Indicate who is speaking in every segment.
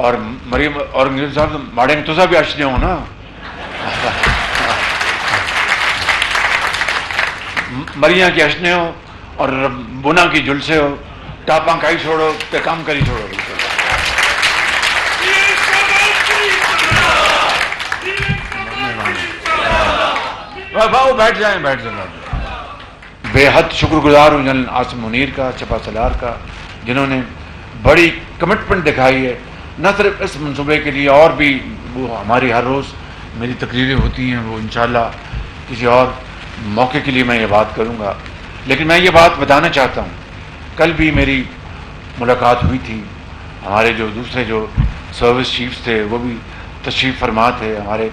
Speaker 1: اور مریم اورنگزیب صاحب ماڑے تو بھی اشنے ہو نا مریاں کی اشنے ہو اور بنا کی جلسے ہو ٹاپاں کھائی چھوڑو تے کام کری چھوڑو. بالکل باؤ بیٹھ جائیں بیٹھ جائیں. بے حد شکر گزار ہوں جنرل عاصم منیر کا, سپہ سالار کا, جنہوں نے بڑی کمٹمنٹ دکھائی ہے نہ صرف اس منصوبے کے لیے, اور بھی وہ ہماری ہر روز میری تقریریں ہوتی ہیں, وہ انشاءاللہ کسی اور موقع کے لیے میں یہ بات کروں گا. لیکن میں یہ بات بتانا چاہتا ہوں, کل بھی میری ملاقات ہوئی تھی, ہمارے جو دوسرے جو سروس چیفز تھے وہ بھی تشریف فرما تھے, ہمارے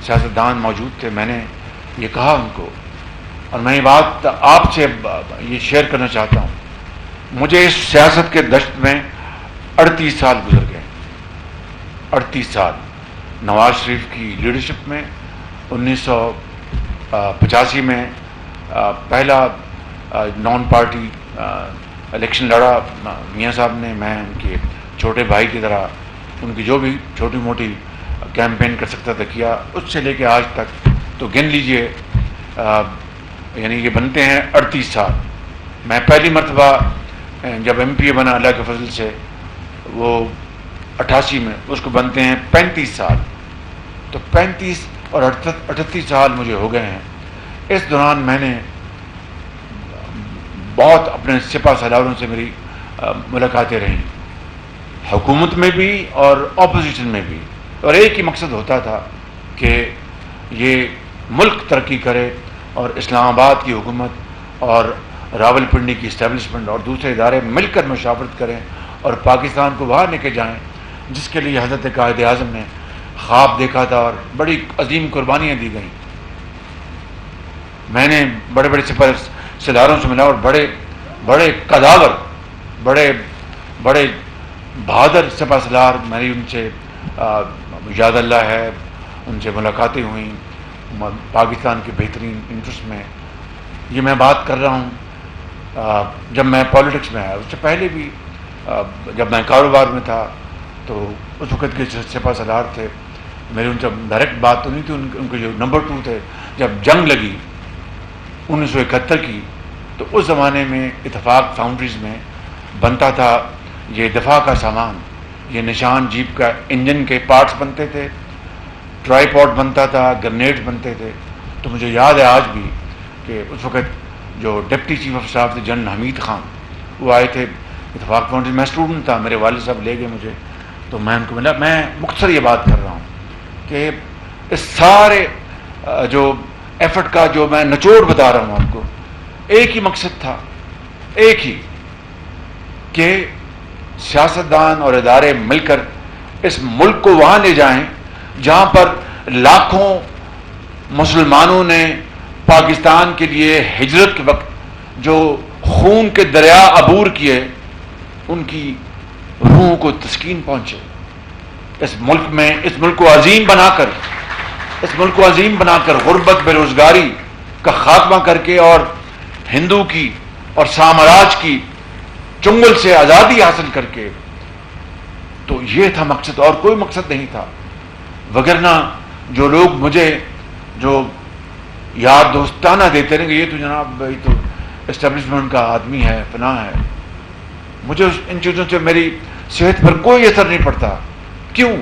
Speaker 1: سیاستدان موجود تھے. میں نے یہ کہا ان کو, اور میں یہ بات آپ سے یہ شیئر کرنا چاہتا ہوں, مجھے اس سیاست کے دشت میں 38 سال گزر گئے. 38 سال نواز شریف کی لیڈرشپ میں. 1985 میں پہلا نان پارٹی الیکشن لڑا میاں صاحب نے, میں ان کے چھوٹے بھائی کی طرح ان کی جو بھی چھوٹی موٹی کیمپین کر سکتا تھا کیا. اس سے لے کے آج تک تو گن لیجئے, یعنی یہ بنتے ہیں 38 سال. میں پہلی مرتبہ جب ایم پی اے بنا اللہ کے فضل سے, وہ 88 میں, اس کو بنتے ہیں 35 سال. تو 35 اور 38 سال مجھے ہو گئے ہیں. اس دوران میں نے بہت اپنے سپہ سالاروں سے میری ملاقاتیں رہیں, حکومت میں بھی اور اپوزیشن میں بھی, اور ایک ہی مقصد ہوتا تھا کہ یہ ملک ترقی کرے, اور اسلام آباد کی حکومت اور راول پنڈی کی اسٹیبلشمنٹ اور دوسرے ادارے مل کر مشاورت کریں اور پاکستان کو باہر لے کے جائیں, جس کے لیے حضرت قائد اعظم نے خواب دیکھا تھا اور بڑی عظیم قربانیاں دی گئیں. میں نے بڑے بڑے سپہ سالاروں سے ملا, اور بڑے بڑے قداور, بڑے بڑے بہادر سپہ سالار, میری ان سے یاد اللہ ہے, ان سے ملاقاتیں ہوئیں پاکستان کے بہترین انٹرسٹ میں. یہ میں بات کر رہا ہوں جب میں پالیٹکس میں آیا. اس سے پہلے بھی جب میں کاروبار میں تھا تو اس وقت کے سپہ سالار تھے, میری ان سے ڈائریکٹ بات تو نہیں تھی, ان کے جو نمبر 2 تھے. جب جنگ لگی 1971 کی, تو اس زمانے میں اتفاق فاؤنڈریز میں بنتا تھا یہ دفاع کا سامان, یہ نشان جیپ کا انجن کے پارٹس بنتے تھے, ٹرائی پاڈ بنتا تھا, گرنیڈ بنتے تھے. تو مجھے یاد ہے آج بھی کہ اس وقت جو ڈپٹی چیف آف اسٹاف تھے جنرل حمید خان, وہ آئے تھے اتفاق فاؤنڈریز. میں اسٹوڈنٹ تھا, میرے والد صاحب لے گئے مجھے, تو میں ان کو ملا. میں مختصر یہ بات کر رہا ہوں کہ اس سارے جو ایفرٹ کا جو میں نچوڑ بتا رہا ہوں آپ کو, ایک ہی مقصد تھا, ایک ہی, کہ سیاستدان اور ادارے مل کر اس ملک کو وہاں لے جائیں جہاں پر لاکھوں مسلمانوں نے پاکستان کے لیے ہجرت کے وقت جو خون کے دریا عبور کیے, ان کی روحوں کو تسکین پہنچے. اس ملک میں, اس ملک کو عظیم بنا کر, اس ملک کو عظیم بنا کر غربت, بے روزگاری کا خاتمہ کر کے, اور ہندو کی اور سامراج کی چنگل سے آزادی حاصل کر کے. تو یہ تھا مقصد, اور کوئی مقصد نہیں تھا. وگرنہ جو لوگ مجھے جو یار دوستانہ دیتے رہیں کہ یہ تو جناب بھائی تو اسٹیبلشمنٹ کا آدمی ہے, فلاں ہے, مجھے ان چیزوں سے میری صحت پر کوئی اثر نہیں پڑتا. کیوں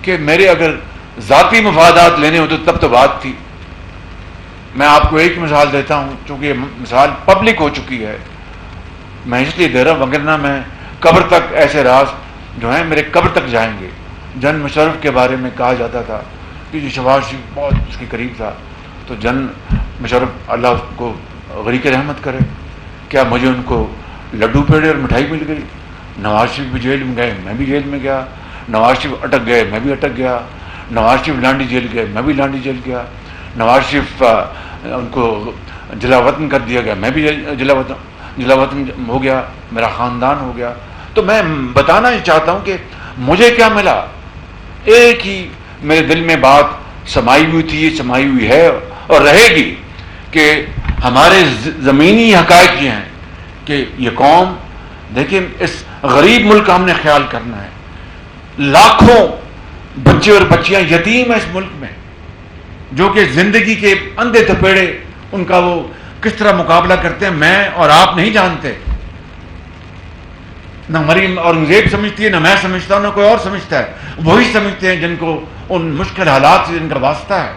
Speaker 1: کہ میرے اگر ذاتی مفادات لینے ہوتے تب تو بات تھی. میں آپ کو ایک مثال دیتا ہوں, چونکہ یہ مثال پبلک ہو چکی ہے, میں اس لیے دے رہا ہوں, وگرنہ میں قبر تک ایسے راز جو ہیں میرے قبر تک جائیں گے. جن مشرف کے بارے میں کہا جاتا تھا کہ جو شہباز شریف بہت اس کے قریب تھا, تو جن مشرف اللہ اس کو غریق رحمت کرے, کیا مجھے ان کو لڈو پیڑے اور مٹھائی مل گئی؟ نواز شریف بھی جیل میں گئے, میں بھی جیل میں گیا. نواز شریف اٹک گئے, میں بھی اٹک گیا. نواز شریف لانڈی جیل گئے, میں بھی لانڈی جیل گیا. نواز شریف ان کو جلا وطن کر دیا گیا, میں بھی جلا وطن ہو گیا, میرا خاندان ہو گیا. تو میں بتانا ہی چاہتا ہوں کہ مجھے کیا ملا. ایک ہی میرے دل میں بات سمائی ہوئی تھی, سمائی ہوئی ہے اور رہے گی, کہ ہمارے زمینی حقائق یہ ہیں کہ یہ قوم, دیکھیں اس غریب ملک کا ہم نے خیال کرنا ہے. لاکھوں بچے اور بچیاں یتیم ہیں اس ملک میں، جو کہ زندگی کے اندھے تپیڑے ان کا وہ کس طرح مقابلہ کرتے ہیں میں اور آپ نہیں جانتے. نہ مریم اورنگزیب سمجھتی ہے، نہ میں سمجھتا ہوں، نہ کوئی اور سمجھتا ہے. وہی سمجھتے ہیں جن کو ان مشکل حالات سے جن کا واسطہ ہے.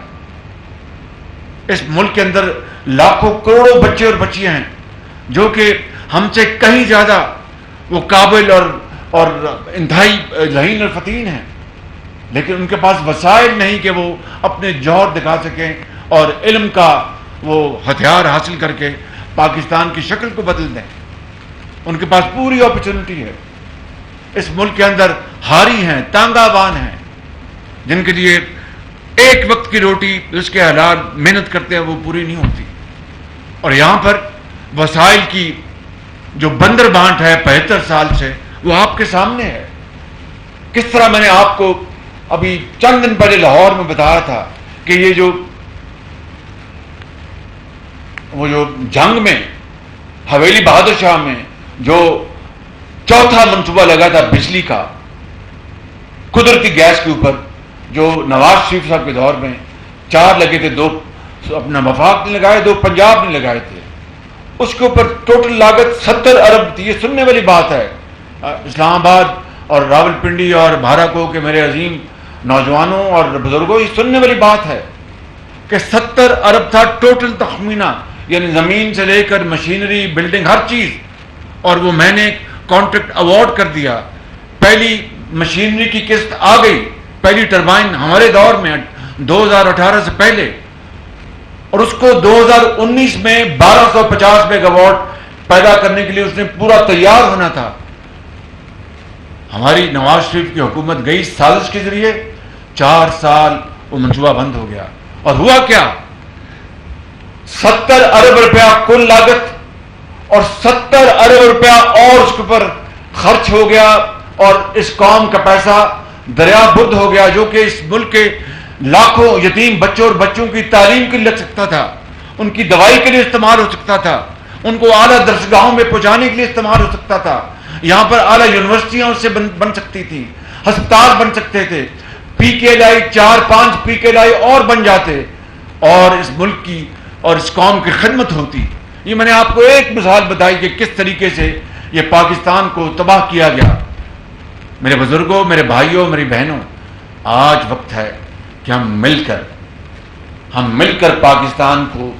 Speaker 1: اس ملک کے اندر لاکھوں کروڑوں بچے اور بچیاں ہیں جو کہ ہم سے کہیں زیادہ وہ قابل اور انتہائی ذہین اور فتین ہیں، لیکن ان کے پاس وسائل نہیں کہ وہ اپنے جوہر دکھا سکیں اور علم کا وہ ہتھیار حاصل کر کے پاکستان کی شکل کو بدل دیں. ان کے پاس پوری اپرچونٹی ہے. اس ملک کے اندر ہاری ہیں، تانگا بان ہیں، جن کے لیے ایک وقت کی روٹی جس کے حلال محنت کرتے ہیں وہ پوری نہیں ہوتی. اور یہاں پر وسائل کی جو بندر بانٹ ہے 75 سال سے وہ آپ کے سامنے ہے. کس طرح میں نے آپ کو ابھی چند دن پہلے لاہور میں بتایا تھا کہ یہ جو جنگ میں حویلی بہادر شاہ میں جو چوتھا منصوبہ لگا تھا بجلی کا قدرتی گیس کے اوپر، جو نواز شریف صاحب کے دور میں 4 لگے تھے، 2 اپنا وفاق نے لگائے، 2 پنجاب نے لگائے تھے. اس کے اوپر ٹوٹل لاگت 70 ارب تھی. یہ سننے والی بات ہے. اسلام آباد اور راول پنڈی اور بھارا کو کہ میرے عظیم نوجوانوں اور بزرگوں، یہ سننے والی بات ہے کہ 70 ارب تھا ٹوٹل تخمینہ، یعنی زمین سے لے کر مشینری، بلڈنگ، ہر چیز. اور وہ میں نے کانٹریکٹ ایوارڈ کر دیا. پہلی مشینری کی قسط آ گئی، پہلی ٹربائن ہمارے دور میں 2018 سے پہلے، اور اس کو 2019 میں 1250 میگا واٹ پیدا کرنے کے لیے اس نے پورا تیار ہونا تھا. ہماری نواز شریف کی حکومت گئی سازش کے ذریعے، 4 سال وہ منصوبہ بند ہو گیا. اور ہوا کیا؟ 70 ارب روپیہ کل لاگت اور 70 ارب روپیہ اور اس کے اوپر خرچ ہو گیا، اور اس قوم کا پیسہ دریا برد ہو گیا، جو کہ اس ملک کے لاکھوں یتیم بچوں اور بچوں کی تعلیم کے لیے لگ سکتا تھا، ان کی دوائی کے لیے استعمال ہو سکتا تھا، ان کو اعلیٰ درسگاہوں میں پہنچانے کے لیے استعمال ہو سکتا تھا. یہاں پر اعلیٰ یونیورسٹیاں اس سے بن سکتی تھیں، ہسپتال بن سکتے تھے، پی کے ایل آئی 4-5 پی کے ایل آئی اور بن جاتے اور اس ملک کی اور اس قوم کی خدمت ہوتی. یہ میں نے آپ کو ایک مثال بتائی کہ کس طریقے سے یہ پاکستان کو تباہ کیا گیا. میرے بزرگوں، میرے بھائیوں، میری بہنوں، آج وقت ہے کہ ہم مل کر پاکستان کو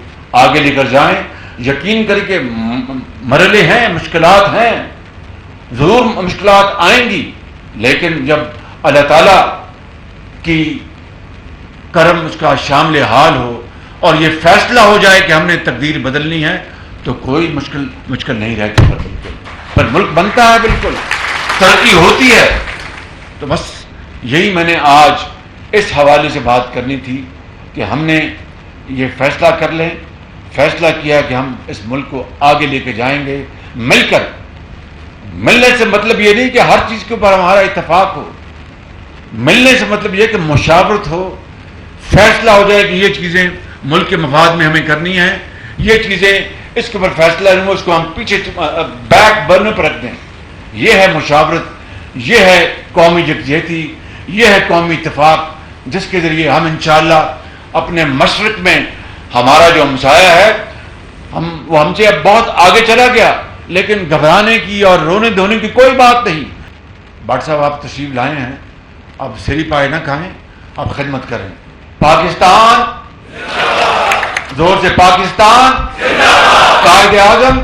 Speaker 1: آگے لے کر جائیں. یقین کریں کہ مرحلے ہیں، مشکلات ہیں، ضرور مشکلات آئیں گی، لیکن جب اللہ تعالیٰ کی کرم اس کا شامل حال ہو اور یہ فیصلہ ہو جائے کہ ہم نے تقدیر بدلنی ہے تو کوئی مشکل نہیں رہتی. بالکل پر ملک بنتا ہے، بالکل ترقی ہوتی ہے. تو بس یہی میں نے آج اس حوالے سے بات کرنی تھی کہ ہم نے یہ فیصلہ کر لیں، فیصلہ کیا کہ ہم اس ملک کو آگے لے کے جائیں گے مل کر. ملنے سے مطلب یہ نہیں کہ ہر چیز کے اوپر ہمارا اتفاق ہو، ملنے سے مطلب یہ کہ مشاورت ہو، فیصلہ ہو جائے کہ یہ چیزیں ملک کے مفاد میں ہمیں کرنی ہیں، یہ چیزیں اس کے اوپر فیصلہ نہیں ہو، اس کو ہم پیچھے بیک برنر پر رکھ دیں. یہ ہے مشاورت، یہ ہے قومی یکجہتی، یہ ہے قومی اتفاق، جس کے ذریعے ہم انشاءاللہ اپنے مشرق میں ہمارا جو ہمسایہ ہے وہ ہم سے اب بہت آگے چلا گیا، لیکن گھبرانے کی اور رونے دھونے کی کوئی بات نہیں. بٹ صاحب آپ تشریف لائے ہیں، اب سری پائے نہ کھائیں، اب خدمت کریں. پاکستان زور سے، پاکستان، قائد اعظم